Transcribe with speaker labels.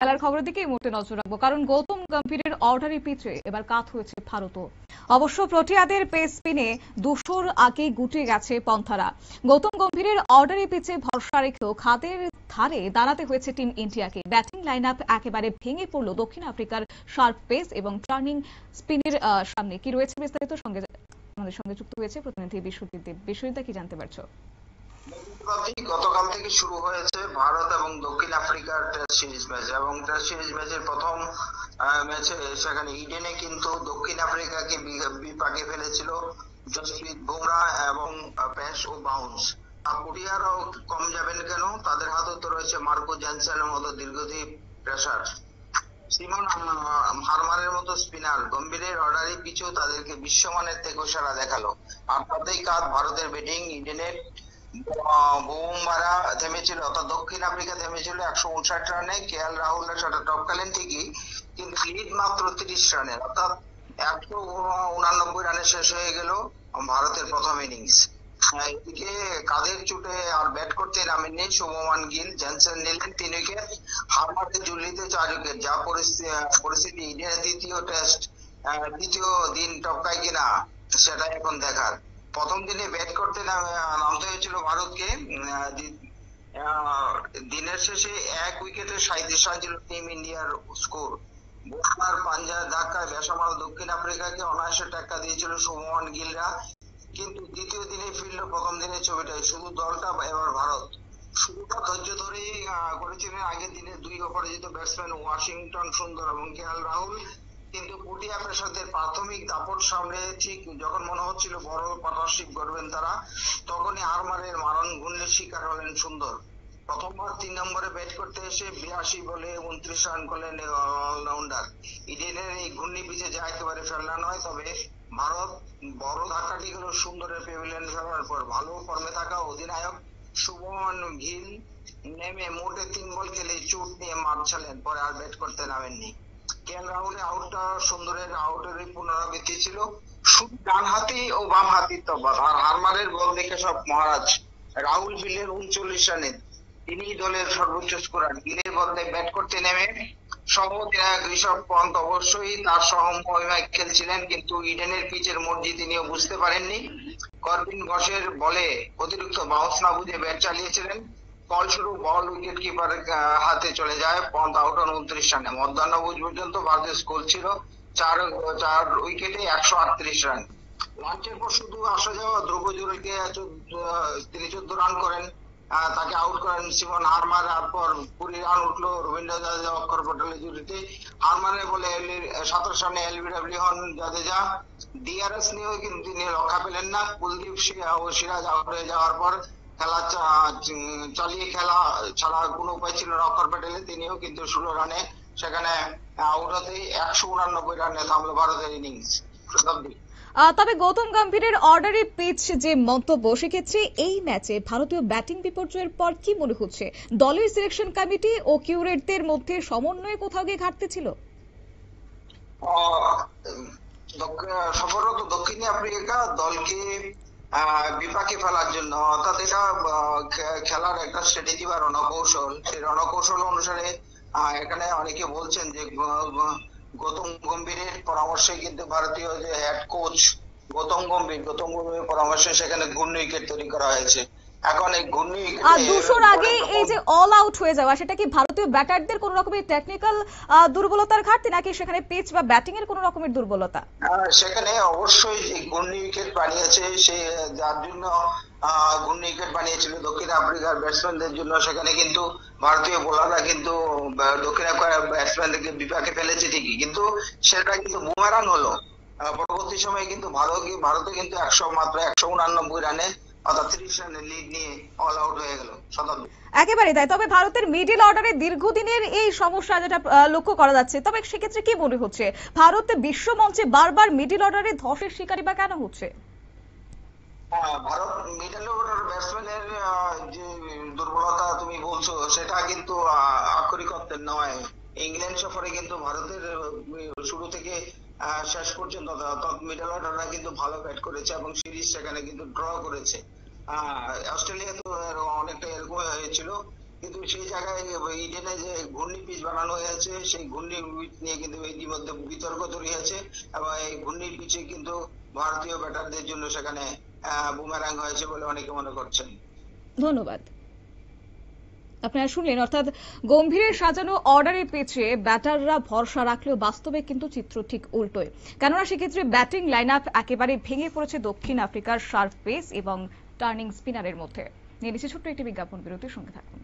Speaker 1: খেলার খবরের দিকে এই মুহূর্তে নজর রাখবো, কারণ গৌতম গম্ভীরের অর্ডারি পিচে এবার কাত হয়েছে ভারতও। অবশ্য প্রোটিয়াদের পেস স্পিনে 200-র আগে গুটিয়ে গেছে পন্থারা। গৌতম গম্ভীরের অর্ডারি পিচে ভরসা রেখেও খাদের ধারে দাঁড়াতে হয়েছে টিম ইন্ডিয়াকে। ব্যাটিং লাইন আপ একেবারে ভেঙে পড়ল দক্ষিণ আফ্রিকার শার্প পেস এবং টার্নিং স্পিনের সামনে। কি রয়েছে বিস্তারিত, আমাদের সঙ্গে যুক্ত হয়েছে প্রতিনিধি বিশ্বজিৎ দেব। বিশ্বজিৎ, কি জানতে পারছো?
Speaker 2: গতকাল থেকে শুরু হয়েছে ভারত এবং দক্ষিণ আফ্রিকার টেস্ট সিরিজ ম্যাচ, এবং টেস্ট সিরিজ ম্যাচের প্রথম ম্যাচে সেখানে ইডেনে কিন্তু দক্ষিণ আফ্রিকাকে বিপাকে ফেলেছিল জসপ্রীত বুমরাহ এবং পেস ও বাউন্স। কুটিয়ারও কম যাবেন কেন, তাদের হাতে তো রয়েছে মার্কো জ্যানসেনের মতো দীর্ঘদিন প্রেসার, সিমন হারমারের মতো স্পিনার। গম্ভীরের অর্ডারি পিচেও তাদেরকে বিশ্বমানের থেকে সারা দেখালো। আর তাতেই কাজ ভারতের ব্যাটিং। ইডেনের বুমরা থেমেছিল, অর্থাৎ দক্ষিণ আফ্রিকা থেমেছিল 159 রানে। কেএল রাহুলের সাথে টপকালেন ঠিকই, কিন্তু লিড মাত্র 30 রানে, অর্থাৎ 189 রানে শেষ হয়ে গেল ভারতের প্রথম ইনিংস। এদিকে কাঁধের চোটে আর ব্যাট করতে নামেননি শুভমান গিল। জেনসেন নিলেন 3 উইকেট, হারমারের ঝুলিতে 4 উইকেট। যা পরিস্থিতি ইন্ডিয়ার দ্বিতীয় দিন টপকায় কিনা সেটা এখন দেখার। প্রথম দিনে ব্যাট করতে নামতে হয়েছিল ভারতকে। দিনের শেষে 1 উইকেটে 37 রান ছিল টিম ইন্ডিয়ার স্কোর। বোলার পাঞ্জার ধাক্কায় বেসামাল দক্ষিণ আফ্রিকাকে অনায়াসে টেক্কা দিয়েছিল শুভমান গিলরা, কিন্তু দ্বিতীয় দিনে ফিরল প্রথম দিনের ছবিটাই। শুধু দলটা এবার ভারত শুরুটা ধৈর্য ধরেই করেছিলেন। আগের দিনে 2 অপরাজিত ব্যাটসম্যান ওয়াশিংটন সুন্দর এবং কেএল রাহুল, কিন্তু পুটিয়া পেসারদের প্রাথমিক দাপট সামলে ঠিক যখন মনে হচ্ছিল বড় পার্টনারশিপ গড়বেন তারা, তখনই হারমারের মারণ ঘূর্ণির শিকার হলেন সুন্দর। প্রথমবার 3 নম্বরে ব্যাট করতে এসে 82 বলে 29 রান করলেন অলরাউন্ডার। ইডেনের এই ঘূর্ণি পিছে যা একেবারে ফেলনা নয়, তবে ভারত বড় ধাক্কাটি হলো সুন্দরের প্যাভিলিয়ন ফেরার পর। ভালো ফর্মে থাকা অধিনায়ক শুভমান গিল নেমে মোটে 3 বল খেলে চোট নিয়ে মাঠ ছাড়লেন, পরে আর ব্যাট করতে নামেননি। কেএল রাহুলের আউটটা সুন্দরের আউটেরই পুনরাবৃত্তি ছিল, শুধু ডান হাতি ও বাম হাতির তফাৎ। আর হারমারের বল দেখে সব মহারাজ। রাহুল ফিরলেন 39 রানে, তিনি দলের সর্বোচ্চ স্কোরার। গিলের বদলে ব্যাট করতে নেমে সহ-অধিনায়ক ঋষভ পন্থ অবশ্যই তার সহমহিমায় খেলছিলেন, কিন্তু ইডেনের পিচের মর্জি তিনিও বুঝতে পারেননি। করবিন বসের বলে অতিরিক্ত বাউন্স না বুঝে ব্যাট চালিয়েছিলেন। ফলস্বরূপ বল উইকেট কিপার হাতে চলে যায়। পন্থ আউট হন 29 রানে। মধ্যাহ্নভোজ পর্যন্ত ভারতের স্কোর ছিল 4 উইকেটে 138 রান। লাঞ্চের পর শুধু আসা যাওয়া ধ্রুব জুড়েকে তিনি 14 রান করেন, তাকে আউট করেন সিমন হারমার। তারপর 20 রান উঠলো রবীন্দ্র জাদেজা অক্ষর পটেলের জুটিতে। হারমারের বলে 27 রানে এলবিডব্লিউ হন জাদেজা। ডিআরএস নিয়েও কিন্তু তিনি রক্ষা পেলেন না। কুলদীপ ও সিরাজ আউট হয়ে যাওয়ার পর খেলা চালিয়ে খেলা ছাড়া কোনো উপায় ছিল না অক্ষর প্যাটেলের। তিনিও কিন্তু 16 রানে সেখানে আউট হতেই 189 রানে থামলো ভারতের ইনিংস।
Speaker 1: তবে গৌতম গম্ভীরের অর্ডারি পিচ যে মন্তব্য, সেক্ষেত্রে এই ম্যাচে ভারতীয় ব্যাটিং বিপর্যয়ের পর কি মনে হচ্ছে দলের সিলেকশন কমিটি ও কিউরেটদের মধ্যে সমন্বয়ে কোথাও গিয়ে ঘাটতি ছিল?
Speaker 2: সফররত দক্ষিণ আফ্রিকা দলকে বিপাকে ফেলার জন্য, অর্থাৎ এটা খেলার একটা স্ট্র্যাটেজি বা রণকৌশল। সেই রণকৌশল অনুসারে এখানে অনেকে বলছেন যে গৌতম গম্ভীরের পরামর্শে কিন্তু ভারতীয় যে হেড কোচ গৌতম গম্ভীর পরামর্শে সেখানে ঘূর্ণি উইকেট তৈরি করা হয়েছে। এখন এই ঘূর্ণি উইকেট
Speaker 1: 200-র আগে এই যে অল আউট হয়ে যাওয়া, সেটা কি ভারতীয় ব্যাটারদের কোন রকমের টেকনিক্যাল দুর্বলতার ঘাটতি, নাকি সেখানে পিচ বা ব্যাটিং এর কোন রকমের দুর্বলতা?
Speaker 2: সেখানে অবশ্যই ঘূর্ণি উইকেট বানিয়েছে, সে যার জন্য ঘূর্ণি উইকেট বানিয়েছিল দক্ষিণ আফ্রিকার ব্যাটসম্যানদের জন্য। সেখানে কিন্তু ভারতীয় বোলাররা কিন্তু দক্ষিণ আফ্রিকার ব্যাটসম্যানদেরকে বিপাকে ফেলেছে ঠিকই, কিন্তু সেটা কিন্তু বুমেরাং হলো। পরবর্তী সময়ে কিন্তু ভারতে কিন্তু মাত্র 189 রানে অর্থাৎ 30 রানের লিড নিয়ে অল আউট হয়ে গেল শতাব্দী।
Speaker 1: একেবারে তাই। তবে ভারতের মিডল অর্ডারে দীর্ঘদিনের এই সমস্যা যেটা লক্ষ্য করা যাচ্ছে, তবে সেক্ষেত্রে কি মনে হচ্ছে ভারত বিশ্ব মঞ্চে বারবার মিডল অর্ডারে ধসের শিকারী বা কেন হচ্ছে?
Speaker 2: ভারত মিডল অর্ডার ব্যাটসম্যানের যে দুর্বলতা তুমি বলছো, সেটা কিন্তু আক্ষরিক অর্থে নয়। ইংল্যান্ড সফরে কিন্তু ভারতের শুরু থেকে শেষ পর্যন্ত মিডল অর্ডাররা কিন্তু ভালো ব্যাট করেছে এবং সিরিজ সেখানে কিন্তু ড্র করেছে। অস্ট্রেলিয়া তো অনেকটা এরকম হয়েছিল, কিন্তু সেই জায়গায় ইডেনে যে ঘূর্ণি পিচ বানানো হয়েছে সেই ঘূর্ণি পিচ নিয়ে কিন্তু ইতিমধ্যে বিতর্ক তৈরি হয়েছে এবং এই ঘূর্ণি পিচে কিন্তু ভারতীয় ব্যাটারদের জন্য সেখানে বুমেরাং হয়েছে বলে অনেকে মনে করছেন।
Speaker 1: ধন্যবাদ। আপনারা শুনলেন, অর্থাৎ গম্ভীরের সাজানো অর্ডারের পিচে ব্যাটাররা ভরসা রাখলেও বাস্তবে কিন্তু চিত্র ঠিক উল্টোয়। কেননা সেক্ষেত্রে ব্যাটিং লাইন আপ একেবারে ভেঙে পড়েছে দক্ষিণ আফ্রিকার শার্প পেস এবং টার্নিং স্পিনারের মধ্যে। নিয়ে নিচ্ছে ছোট্ট একটি বিজ্ঞাপন বিরতির সঙ্গে থাকুন।